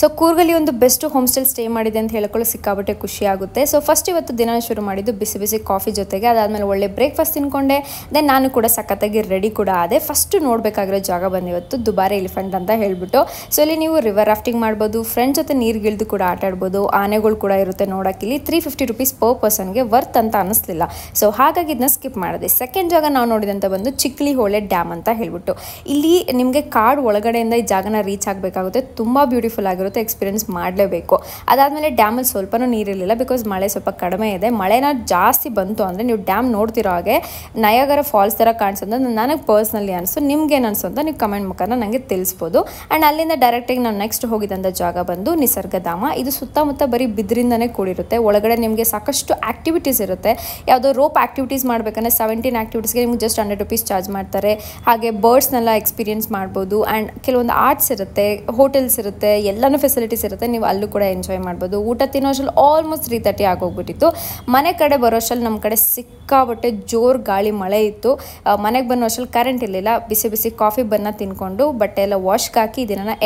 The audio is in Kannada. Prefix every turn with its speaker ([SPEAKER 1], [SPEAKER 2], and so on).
[SPEAKER 1] ಸೊ ಕೂರ್ಗಲ್ಲಿ ಒಂದು ಬೆಸ್ಟ್ ಹೋಮ್ ಸ್ಟೇ ಸ್ಟೇ ಮಾಡಿದೆ ಅಂತ ಹೇಳ್ಕೊಳ್ಳೋ ಸಿಕ್ಕಾಬಟ್ಟೆ ಖುಷಿ ಆಗುತ್ತೆ. ಸೊ ಫಸ್ಟ್ ಇವತ್ತು ದಿನ ಶುರು ಮಾಡಿದ್ದು ಬಿಸಿ ಬಿಸಿ ಕಾಫಿ ಜೊತೆಗೆ. ಅದಾದಮೇಲೆ ಒಳ್ಳೆ ಬ್ರೇಕ್ಫಾಸ್ಟ್ ತಿನ್ಕೊಂಡೆ. ದೆನ್ ನಾನು ಕೂಡ ಸಖತ್ತಾಗಿ ರೆಡಿ ಕೂಡ ಆದೆ. ಫಸ್ಟ್ ನೋಡಬೇಕಾಗಿರೋ ಜಾಗ ಬಂದು ಇವತ್ತು ದುಬಾರಿ ಎಲಿಫೆಂಟ್ ಅಂತ ಹೇಳ್ಬಿಟ್ಟು. ಸೊ ಇಲ್ಲಿ ನೀವು ರಿವರ್ ರಾಫ್ಟಿಂಗ್ ಮಾಡ್ಬೋದು, ಫ್ರೆಂಡ್ಸ್ ಜೊತೆ ನೀರಿಗಿಳಿದು ಕೂಡ ಆಟ ಆಡ್ಬೋದು. ಆನೆಗಳು ಕೂಡ ಇರುತ್ತೆ ನೋಡೋಕೆ. ಇಲ್ಲಿ 350 ರೂಪೀಸ್ ಪರ್ ಪರ್ಸನ್ಗೆ ವರ್ತ್ ಅಂತ ಅನ್ನಿಸ್ಲಿಲ್ಲ. ಸೊ ಹಾಗಾಗಿ ಇದನ್ನ ಸ್ಕಿಪ್ ಮಾಡಿದೆ. ಸೆಕೆಂಡ್ ಜಾಗ ನಾವು ನೋಡಿದಂತ ಬಂದು ಚಿಕ್ಲಿ ಹೊಳೆ ಡ್ಯಾಮ್ ಅಂತ ಹೇಳ್ಬಿಟ್ಟು. ಇಲ್ಲಿ ನಿಮಗೆ ಕಾಡು ಒಳಗಡೆಯಿಂದ ಈ ಜಾಗನ ರೀಚ್ ಆಗಬೇಕಾಗುತ್ತೆ. ತುಂಬ ಬ್ಯೂಟಿಫುಲ್ ಆಗಿರುತ್ತೆ, ಎಕ್ಸ್ಪೀರಿಯನ್ಸ್ ಮಾಡಲೇಬೇಕು. ಅದಾದಮೇಲೆ ಡ್ಯಾಮಲ್ಲಿ ಸ್ವಲ್ಪನೂ ನೀರಿರಲಿಲ್ಲ, ಬಿಕಾಸ್ ಮಳೆ ಸ್ವಲ್ಪ ಕಡಿಮೆ ಇದೆ. ಮಳೆನ ಜಾಸ್ತಿ ಬಂತು ಅಂದರೆ ನೀವು ಡ್ಯಾಮ್ ನೋಡ್ತಿರೋ ಹಾಗೆ ನಯಾಗರ ಫಾಲ್ಸ್ ಥರ ಕಾಣಿಸೋದು ನನಗೆ ಪರ್ಸ್ನಲಿ ಅನಿಸ್ತು. ನಿಮ್ಗೇನು ಅನಿಸು ಅಂತ ನೀವು ಕಮೆಂಟ್ ಮುಖಾಂತರ ನನಗೆ ತಿಳಿಸ್ಬೋದು. ಆ್ಯಂಡ್ ಅಲ್ಲಿಂದ ಡೈರೆಕ್ಟಾಗಿ ನಾನು ನೆಕ್ಸ್ಟ್ ಹೋಗಿದ್ದಂಥ ಜಾಗ ಬಂದು ನಿಸರ್ಗಧಾಮ. ಇದು ಸುತ್ತಮುತ್ತ ಬರೀ ಬಿದ್ರಿಂದನೇ ಕೂಡಿರುತ್ತೆ. ಒಳಗಡೆ ನಿಮಗೆ ಸಾಕಷ್ಟು ಆ್ಯಕ್ಟಿವಿಟೀಸ್ ಇರುತ್ತೆ. ಯಾವುದೋ ರೋಪ್ ಆ್ಯಕ್ಟಿವಿಟೀಸ್ ಮಾಡಬೇಕಂದ್ರೆ 17 ಆ್ಯಕ್ಟಿವಿಟೀಸ್ಗೆ ನಿಮ್ಗೆ ಜಸ್ಟ್ 100 ರೂಪೀಸ್ ಚಾರ್ಜ್ ಮಾಡ್ತಾರೆ. ಹಾಗೆ ಬರ್ಡ್ಸ್ನೆಲ್ಲ ಎಕ್ಸ್ಪೀರಿಯನ್ಸ್ ಮಾಡ್ಬೋದು. ಆ್ಯಂಡ್ ಕೆಲವೊಂದು ಆರ್ಟ್ಸ್ ಇರುತ್ತೆ, ಹೋಟೆಲ್ಸ್ ಇರುತ್ತೆ, ಎಲ್ಲನೂ ಫೆಸಿಲಿಟೀಸ್ ಇರುತ್ತೆ. ನೀವು ಅಲ್ಲೂ ಕೂಡ ಎಂಜಾಯ್ ಮಾಡ್ಬೋದು. ಊಟ ತಿನ್ನೋ ಅಷ್ಟರಲ್ಲಿ ಆಲ್ಮೋಸ್ಟ್ 3:30 ಆಗೋಗ್ಬಿಟ್ಟಿತ್ತು. ಮನೆ ಕಡೆ ಬರೋ ಅಷ್ಟರಲ್ಲಿ ನಮ್ಮ ಕಡೆ ಸಿಕ್ಕಾಬಟ್ಟೆ ಜೋರು ಗಾಳಿ ಮಳೆ ಇತ್ತು. ಮನೆಗೆ ಬನ್ನೋ ಅಷ್ಟರಲ್ಲಿ ಕರೆಂಟ್ ಇರಲಿಲ್ಲ. ಬಿಸಿ ಬಿಸಿ ಕಾಫಿ ಬನ್ನ ತಿನ್ಕೊಂಡು ಬಟ್ಟೆ ಎಲ್ಲ ವಾಶ್ಗೆ ಹಾಕಿ ಇದನ್ನು